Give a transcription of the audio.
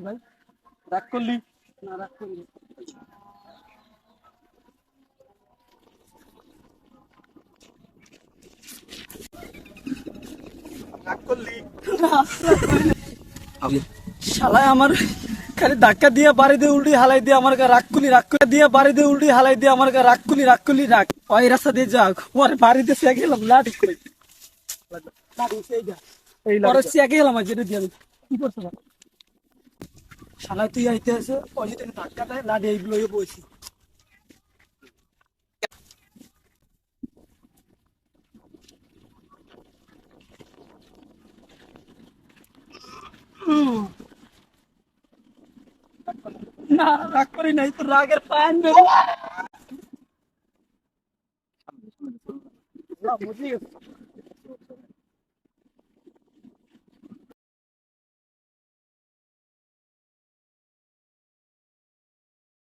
ভাই রাগ করলি? না রাগ করিনি। রাগ করলি? না, রাগ করিনি। শালায় আমার খালি ধাক্কা দিয়ে বাড়ি দিয়ে উল্টি হালাই দিয়ে আমার রাগ করলি, রাগ করে দিয়ে বাড়ি দিয়ে উল্টি হালাই দিয়ে আমার রাগ করলি, রাগ করলি, রাগ ওই রাস্তা দিয়ে যাক ওর বাড়িতে সে গেলাম লাঠি করে লাঠি সেই যা এই লাঠি সে গেলাম যেটা দিয়ে কি করছ না শালায় তুই আইতে আছে ওই যে ধাক্কা দেয় লাঠি এইগুলো বসি না রাগ করি নাই তো রাগের পান বুঝলি